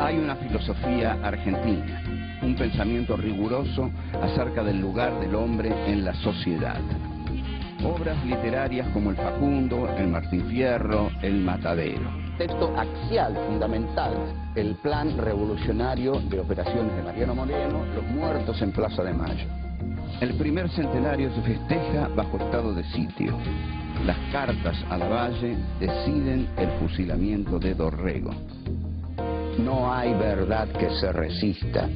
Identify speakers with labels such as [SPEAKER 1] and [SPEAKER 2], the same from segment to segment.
[SPEAKER 1] Hay una filosofía argentina, un pensamiento riguroso acerca del lugar del hombre en la sociedad. Obras literarias como El Facundo, El Martín Fierro, El Matadero. Texto axial, fundamental, el plan revolucionario de operaciones de Mariano Moreno, Los muertos en Plaza de Mayo. El primer centenario se festeja bajo estado de sitio. Las cartas a Lavalle deciden el fusilamiento de Dorrego. No hay verdad que se resista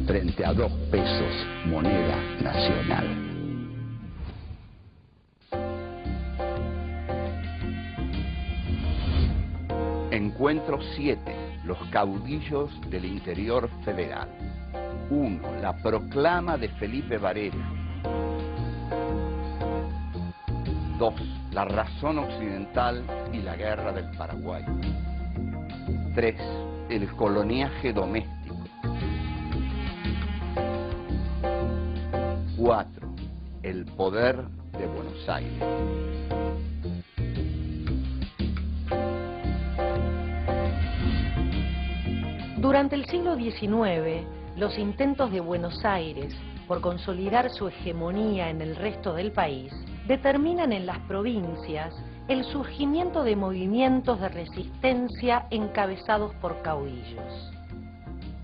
[SPEAKER 1] frente a 2 pesos moneda nacional. Encuentro 7. Los caudillos del interior federal. 1. La proclama de Felipe Varela. 2. La razón occidental y la guerra del Paraguay. 3. El coloniaje doméstico. 4. El poder de Buenos Aires.
[SPEAKER 2] Durante el siglo XIX, los intentos de Buenos Aires por consolidar su hegemonía en el resto del país determinan en las provincias el surgimiento de movimientos de resistencia encabezados por caudillos.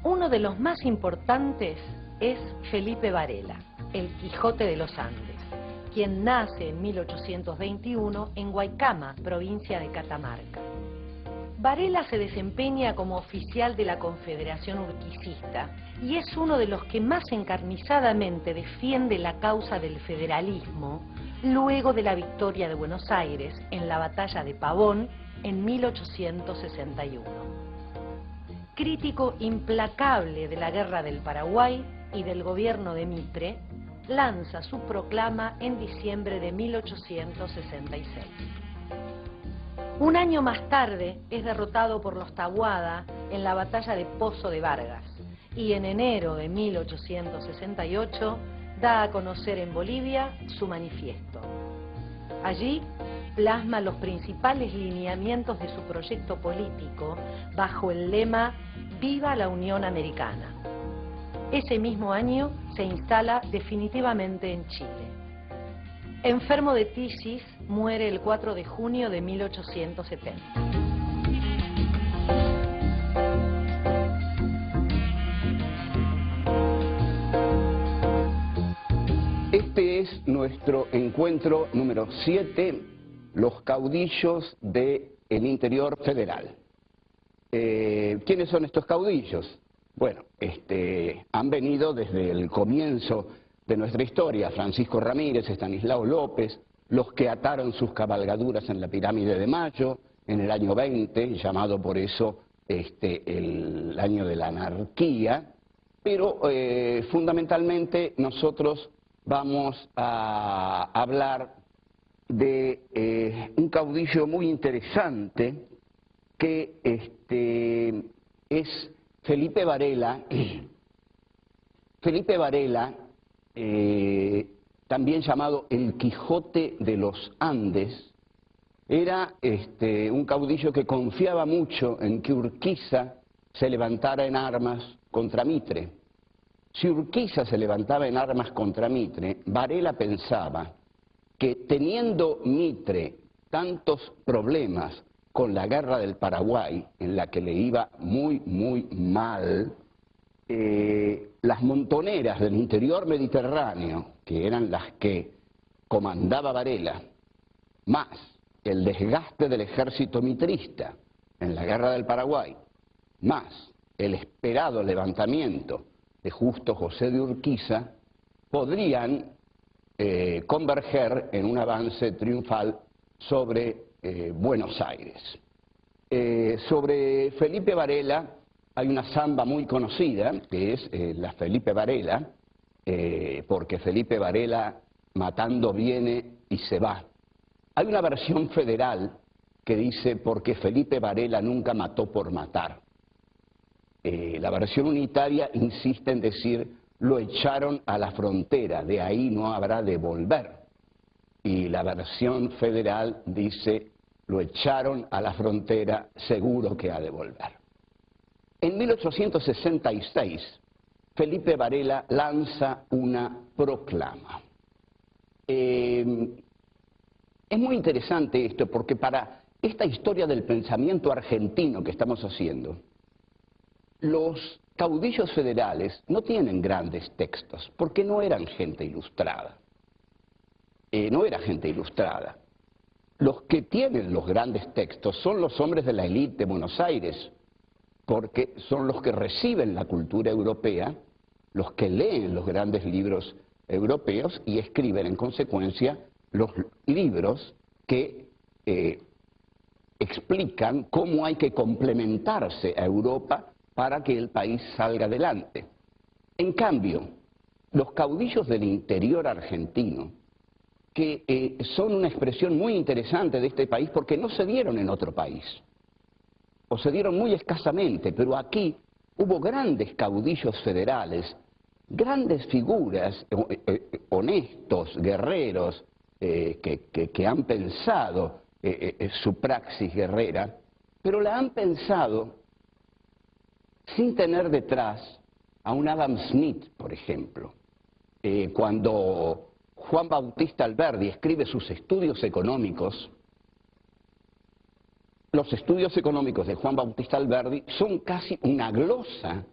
[SPEAKER 2] Uno de los más importantes es Felipe Varela, el Quijote de los Andes, quien nace en 1821 en Guaycama, provincia de Catamarca. Varela se desempeña como oficial de la Confederación Urquicista y es uno de los que más encarnizadamente defiende la causa del federalismo luego de la victoria de Buenos Aires en la batalla de Pavón en 1861. Crítico implacable de la guerra del Paraguay y del gobierno de Mitre, lanza su proclama en diciembre de 1866. Un año más tarde es derrotado por los Taboada en la batalla de Pozo de Vargas y en enero de 1868 da a conocer en Bolivia su manifiesto. Allí plasma los principales lineamientos de su proyecto político bajo el lema «Viva la Unión Americana». Ese mismo año se instala definitivamente en Chile. Enfermo de tisis, muere el 4 de junio de 1870.
[SPEAKER 1] Este es nuestro encuentro número 7, los caudillos del interior federal. ¿Quiénes son estos caudillos? Bueno, han venido desde el comienzo de nuestra historia: Francisco Ramírez, Estanislao López, los que ataron sus cabalgaduras en la Pirámide de Mayo en el año 20, llamado por eso el año de la anarquía, pero fundamentalmente nosotros vamos a hablar de un caudillo muy interesante que es Felipe Varela. Felipe Varela, también llamado el Quijote de los Andes, era un caudillo que confiaba mucho en que Urquiza se levantara en armas contra Mitre. Si Urquiza se levantaba en armas contra Mitre, Varela pensaba que teniendo Mitre tantos problemas con la guerra del Paraguay, en la que le iba muy, muy mal, las montoneras del interior mediterráneo, que eran las que comandaba Varela, más el desgaste del ejército mitrista en la guerra del Paraguay, más el esperado levantamiento de Justo José de Urquiza, podrían converger en un avance triunfal sobre Buenos Aires. Sobre Felipe Varela hay una samba muy conocida, que es la Felipe Varela, porque Felipe Varela matando viene y se va. Hay una versión federal que dice porque Felipe Varela nunca mató por matar. La versión unitaria insiste en decir lo echaron a la frontera, de ahí no habrá de volver. Y la versión federal dice lo echaron a la frontera, seguro que ha de volver. En 1866, Felipe Varela lanza una proclama. Es muy interesante esto porque para esta historia del pensamiento argentino que estamos haciendo, los caudillos federales no tienen grandes textos porque no eran gente ilustrada. No era gente ilustrada. Los que tienen los grandes textos son los hombres de la élite de Buenos Aires, porque son los que reciben la cultura europea, los que leen los grandes libros europeos y escriben en consecuencia los libros que explican cómo hay que complementarse a Europa para que el país salga adelante. En cambio, los caudillos del interior argentino, que son una expresión muy interesante de este país porque no se dieron en otro país, o se dieron muy escasamente, pero aquí hubo grandes caudillos federales, grandes figuras, honestos, guerreros, que han pensado su praxis guerrera, pero la han pensado sin tener detrás a un Adam Smith, por ejemplo. Cuando Juan Bautista Alberdi escribe sus estudios económicos, los estudios económicos de Juan Bautista Alberdi son casi una glosa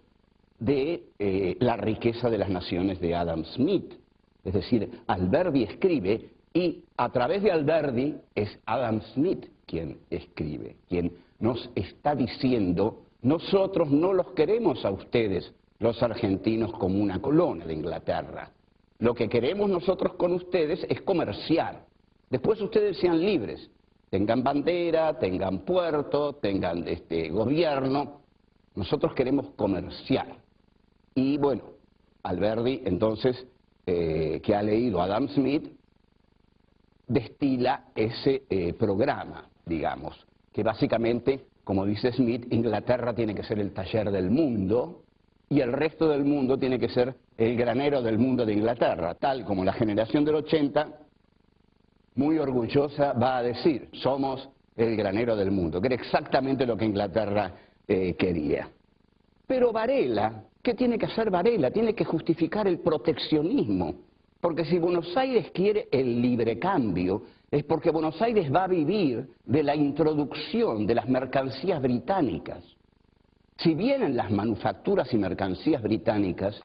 [SPEAKER 1] de la riqueza de las naciones de Adam Smith. Es decir, Alberdi escribe y a través de Alberdi es Adam Smith quien escribe, quien nos está diciendo: nosotros no los queremos a ustedes, los argentinos, como una colonia de Inglaterra. Lo que queremos nosotros con ustedes es comerciar. Después ustedes sean libres, tengan bandera, tengan puerto, tengan gobierno. Nosotros queremos comerciar. Y bueno, Alberdi entonces, que ha leído a Adam Smith, destila ese programa, digamos, que básicamente, como dice Smith, Inglaterra tiene que ser el taller del mundo y el resto del mundo tiene que ser el granero del mundo de Inglaterra, tal como la generación del 80, muy orgullosa, va a decir: somos el granero del mundo, que era exactamente lo que Inglaterra quería. Pero Varela, ¿qué tiene que hacer Varela? Tiene que justificar el proteccionismo, porque si Buenos Aires quiere el libre cambio, es porque Buenos Aires va a vivir de la introducción de las mercancías británicas. Si vienen las manufacturas y mercancías británicas,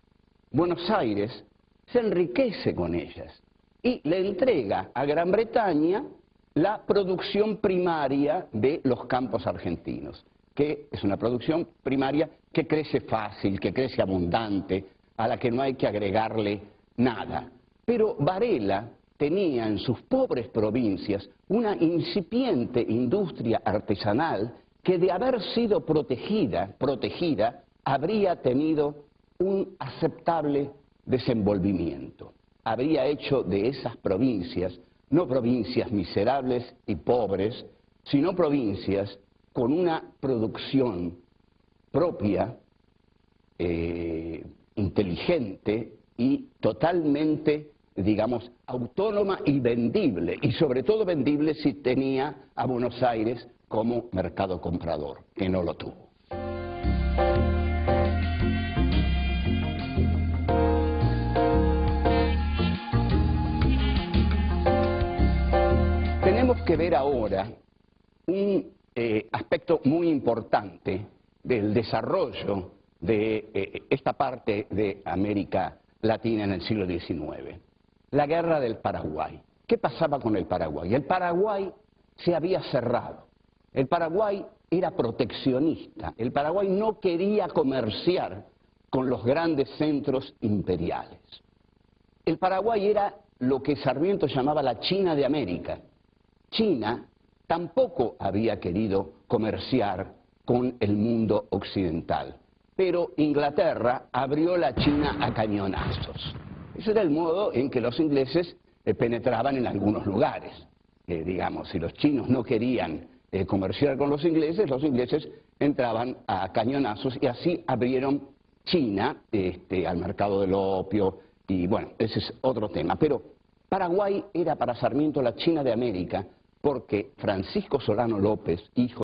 [SPEAKER 1] Buenos Aires se enriquece con ellas y le entrega a Gran Bretaña la producción primaria de los campos argentinos, que es una producción primaria que crece fácil, que crece abundante, a la que no hay que agregarle nada. Pero Varela tenía en sus pobres provincias una incipiente industria artesanal que, de haber sido protegida, habría tenido un aceptable desenvolvimiento. Habría hecho de esas provincias, no provincias miserables y pobres, sino provincias con una producción propia, inteligente y totalmente, digamos, autónoma y vendible, y sobre todo vendible si tenía a Buenos Aires como mercado comprador, que no lo tuvo. Tenemos que ver ahora un aspecto muy importante del desarrollo de esta parte de América Latina en el siglo XIX. La guerra del Paraguay. ¿Qué pasaba con el Paraguay? El Paraguay se había cerrado. El Paraguay era proteccionista. El Paraguay no quería comerciar con los grandes centros imperiales. El Paraguay era lo que Sarmiento llamaba la China de América. China tampoco había querido comerciar con el mundo occidental, pero Inglaterra abrió la China a cañonazos. Ese era el modo en que los ingleses penetraban en algunos lugares. Digamos, si los chinos no querían comerciar con los ingleses entraban a cañonazos y así abrieron China al mercado del opio y bueno, ese es otro tema. Pero Paraguay era para Sarmiento la China de América porque Francisco Solano López, hijo